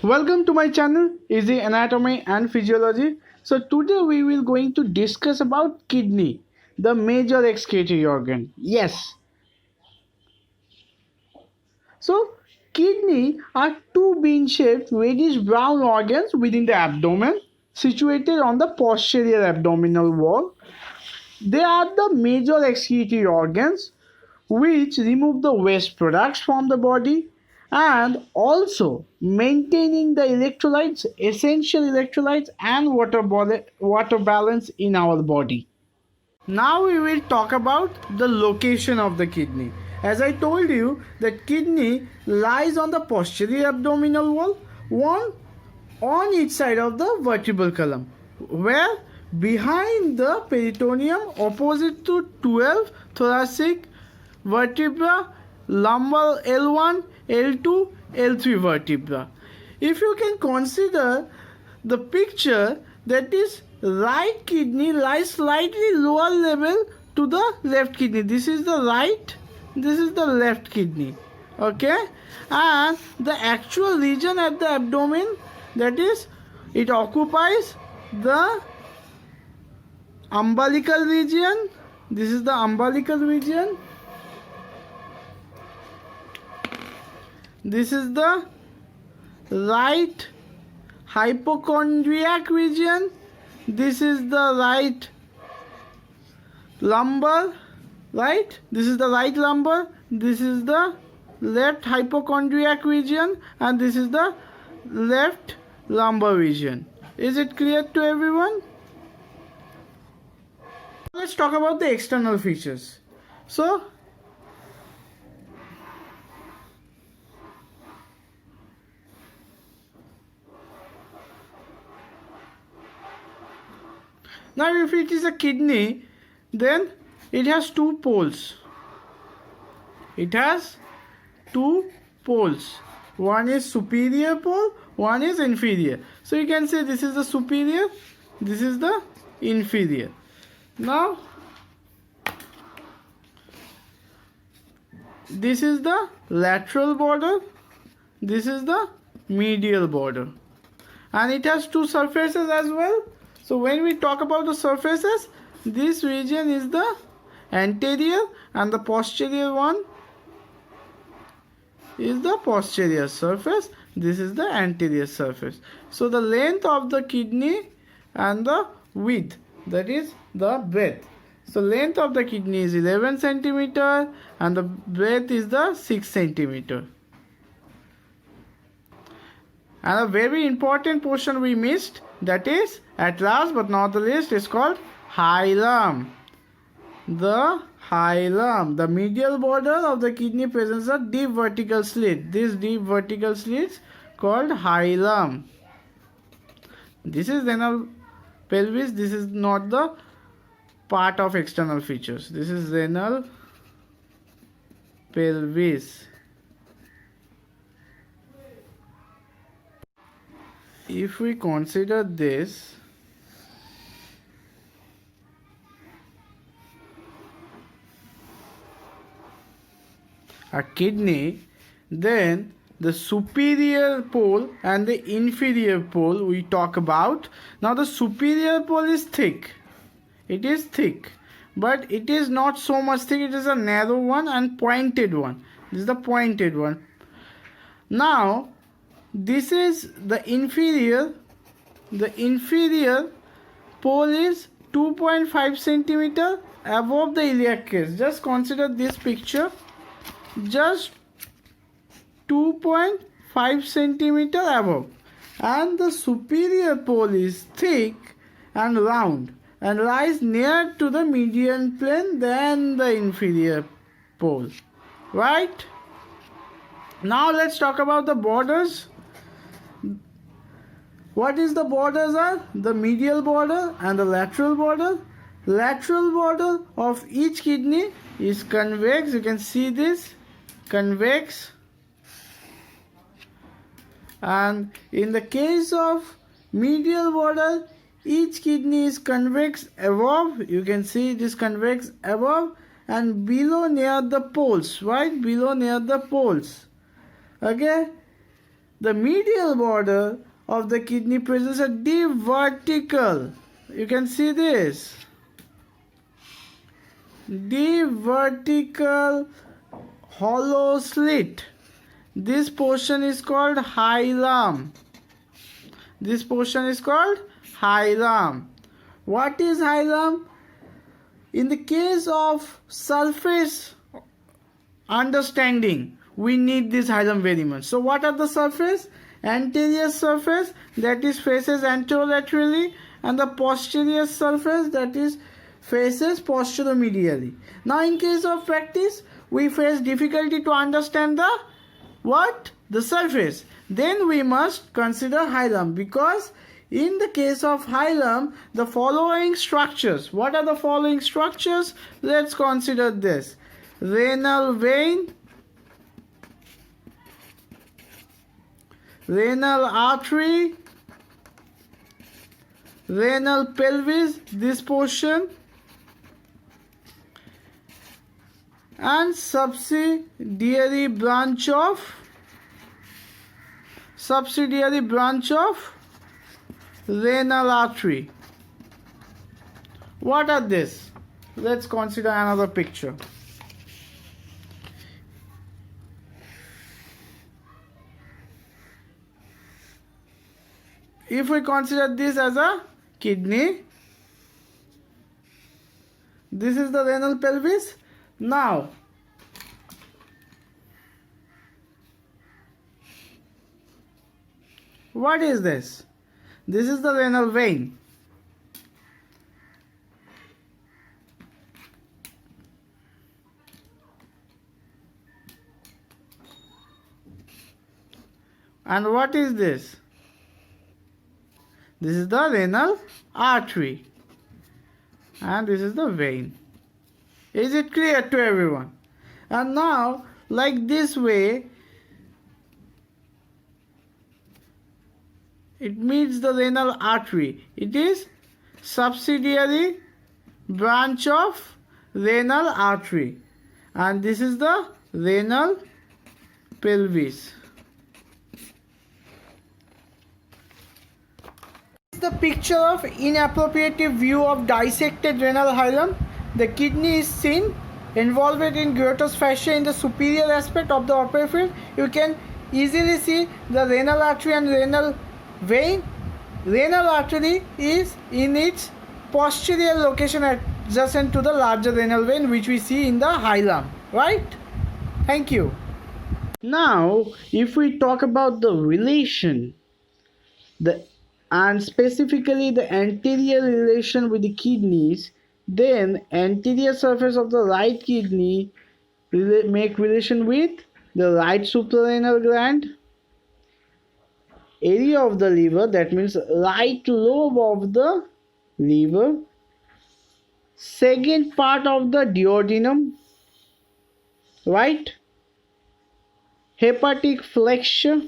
Welcome to my channel Easy Anatomy and Physiology. So today we will going to discuss about kidney, the major excretory organ. Yes. So kidney are two bean-shaped reddish brown organs within the abdomen situated on the posterior abdominal wall. They are the major excretory organs which remove the waste products from the body and also maintaining the electrolytes, essential electrolytes and water balance in our body. Now we will talk about the location of the kidney. As I told you, that kidney lies on the posterior abdominal wall, one on each side of the vertebral column, where behind the peritoneum opposite to 12 thoracic vertebra, lumbar L1, L2, L3 vertebra. If you can consider the picture, that is right kidney lies slightly lower level to the left kidney. This is the right, this is the left kidney. Okay, and the actual region at the abdomen, that is, it occupies the umbilical region. This is the umbilical region. This is the right hypochondriac region. This is the right lumbar, right? This is the right lumbar. This is the left hypochondriac region, and this is the left lumbar region. Is it clear to everyone? Let's talk about the external features. So now if it is a kidney, then it has two poles. It has two poles. One is superior pole, one is inferior. So you can say this is the superior, this is the inferior. Now this is the lateral border, this is the medial border, and it has two surfaces as well. So when we talk about the surfaces, this region is the anterior and the posterior one is the posterior surface. This is the anterior surface. So the length of the kidney and the width, that is the breadth. So length of the kidney is 11 centimeter and the breadth is the 6 centimeter. And a very important portion we missed, that is, at last but not the least, is called hilum. The hilum, the medial border of the kidney, presents a deep vertical slit. This deep vertical slit called hilum. This is renal pelvis. This is not the part of external features. This is renal pelvis. If we consider this, a kidney, then the superior pole and the inferior pole we talk about. Now the superior pole is thick. It is thick, but it is not so much thick. It is a narrow one and pointed one. This is the pointed one. Now this is the inferior. The inferior pole is 2.5 centimeter above the iliac crest. Just consider this picture. Just 2.5 centimeter above, and the superior pole is thick and round and lies near to the median plane than the inferior pole, right? Now let's talk about the borders. What is the borders are? The medial border and the lateral border. Lateral border of each kidney is convex. You can see this, convex. And in the case of medial border, each kidney is convex above. You can see it is convex above and below near the poles, right? Below near the poles. Okay. The medial border of the kidney presents a deep vertical. You can see this. Deep vertical hollow slit. This portion is called hilum. This portion is called hilum. What is hilum? In the case of surface understanding, we need this hilum very much. So what are the surface? Anterior surface, that is faces anterolaterally, and the posterior surface, that is faces posteromedially. Now in case of practice, we face difficulty to understand the what? The surface. Then we must consider hilum, because in the case of hilum, the following structures. What are the following structures? Let's consider this. Renal vein, renal artery, renal pelvis, this portion, and subsidiary branch of renal artery. What are this? Let's consider another picture. If we consider this as a kidney, this is the renal pelvis. Now, what is this? This is the renal vein. And what is this? This is the renal artery. And this is the vein. Is it clear to everyone? And now, like this way, it meets the renal artery. It is subsidiary branch of renal artery. And this is the renal pelvis. The picture of inappropriate view of dissected renal hilum. The kidney is seen involved in gyrotose fascia in the superior aspect of the upper field. You can easily see the renal artery and renal vein. Renal artery is in its posterior location adjacent to the larger renal vein, which we see in the hilum. Right? Thank you. Now, if we talk about the relation, and specifically the anterior relation with the kidneys, then anterior surface of the right kidney make relation with the right suprarenal gland, area of the liver, that means right lobe of the liver, second part of the duodenum, right, hepatic flexure,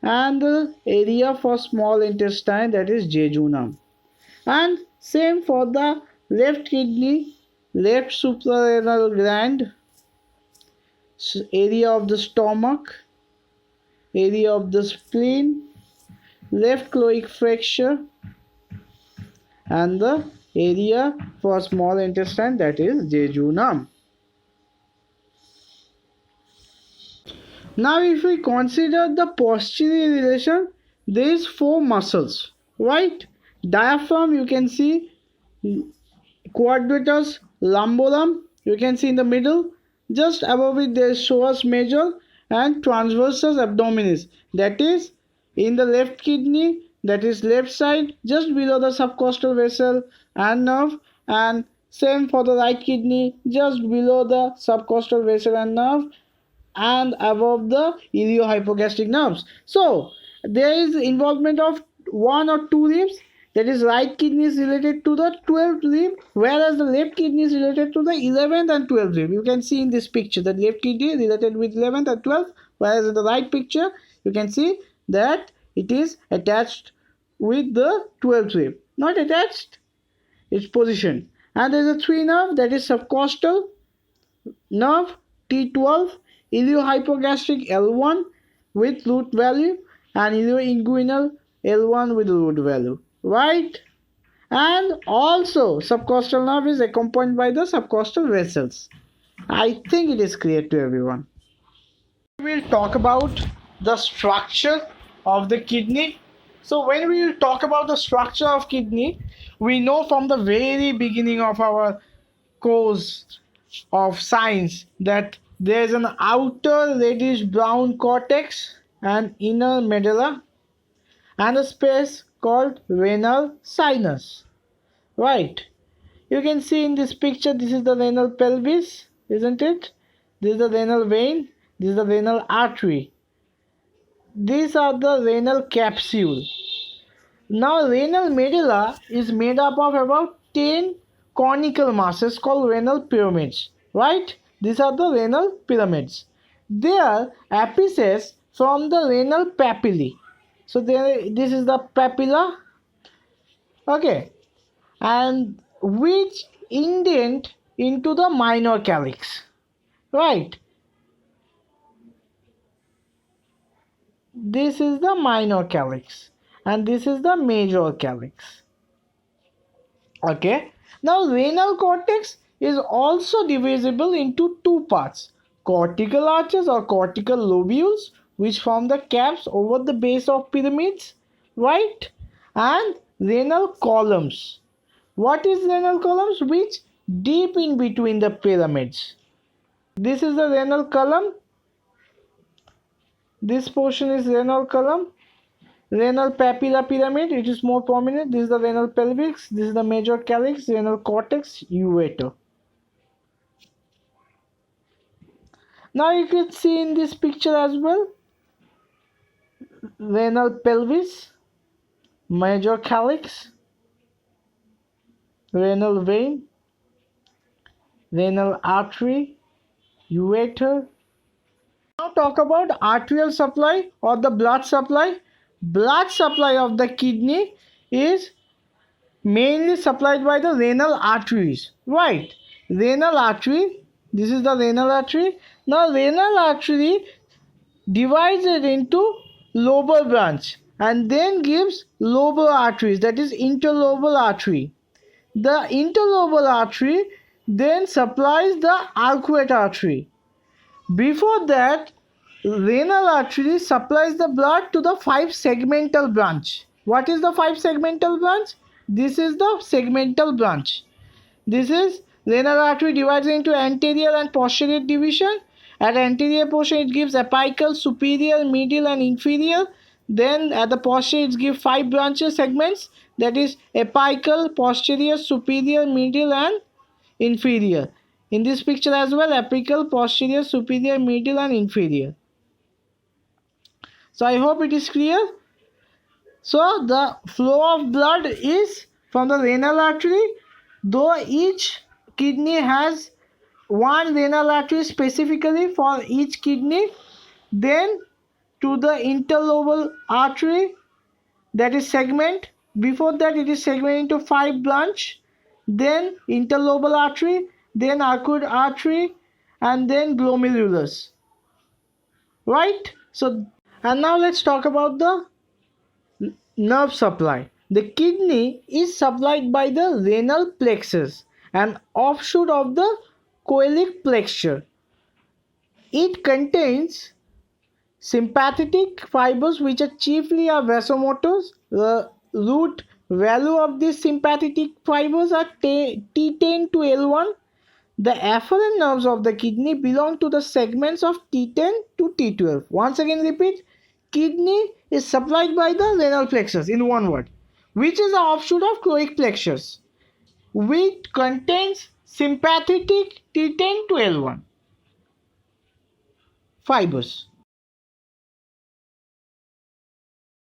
and the area for small intestine, that is jejunum. And same for the left kidney, left suprarenal gland, area of the stomach, area of the spleen, left cloac fracture, and the area for small intestine, that is jejunum. Now if we consider the posterior relation, there is 4 muscles, right? Diaphragm, you can see, quadratus lumborum, you can see in the middle. Just above it there is psoas major and transversus abdominis, that is in the left kidney, that is left side, just below the subcostal vessel and nerve, and same for the right kidney, just below the subcostal vessel and nerve, and above the iliohypogastric nerves. So there is involvement of 1 or 2 ribs, that is right kidney is related to the 12th rib, whereas the left kidney is related to the 11th and 12th rib. You can see in this picture that left kidney is related with 11th and 12th, whereas in the right picture you can see that it is attached with the 12th rib. Not attached, its position. And there is a 3 nerve, that is subcostal nerve T12, iliohypogastric L1, with root value and ilioinguinal L1 with root value, right? And also subcostal nerve is accompanied by the subcostal vessels. I think it is clear to everyone. We will talk about the structure of the kidney. So when we will talk about the structure of kidney, we know from the very beginning of our course of science that there is an outer reddish brown cortex and inner medulla and a space called renal sinus. Right. You can see in this picture, this is the renal pelvis, isn't it? This is the renal vein, this is the renal artery. These are the renal capsule. Now renal medulla is made up of about 10 conical masses called renal pyramids, right? These are the renal pyramids. They are apices from the renal papillae. So this is the papilla, okay, and which indent into the minor calyx, right? This is the minor calyx and this is the major calyx. Okay. Now renal cortex is also divisible into two parts. Cortical arches or cortical lobules which form the caps over the base of pyramids, right? And renal columns. What is renal columns? Which deep in between the pyramids. This is the renal column. This portion is renal column. Renal papilla pyramid, it is more prominent. This is the renal pelvis. This is the major calyx, renal cortex, ureter. Now you can see in this picture as well. Renal pelvis, major calyx, renal vein, renal artery, ureter. Now talk about arterial supply or the blood supply. Blood supply of the kidney is mainly supplied by the renal arteries, right? Renal artery, this is the renal artery. Now renal artery divides it into lobar branch and then gives lobar arteries, that is interlobal artery. The interlobal artery then supplies the arcuate artery. Before that, renal artery supplies the blood to the 5-segmental branch. What is the 5-segmental branch? This is the segmental branch. This is renal artery divides into anterior and posterior division. At anterior portion it gives apical, superior, medial and inferior. Then at the posterior it gives 5 branches segments, that is apical, posterior, superior, medial and inferior. In this picture as well, apical, posterior, superior, medial and inferior. So I hope it is clear. So the flow of blood is from the renal artery, though each kidney has one renal artery specifically for each kidney, then to the interlobal artery, that is segment. Before that it is segment into 5 branch, then interlobal artery, then arcuate artery and then glomerulus, right? So and now let's talk about the nerve supply. The kidney is supplied by the renal plexus, an offshoot of the coeliac plexure. It contains sympathetic fibers which are chiefly are vasomotors. The root value of these sympathetic fibers are T10 to L1. The afferent nerves of the kidney belong to the segments of T10 to T12. Once again repeat, kidney is supplied by the renal plexus in one word, which is an offshoot of cloac plexus, which contains sympathetic T10 to L1 fibers.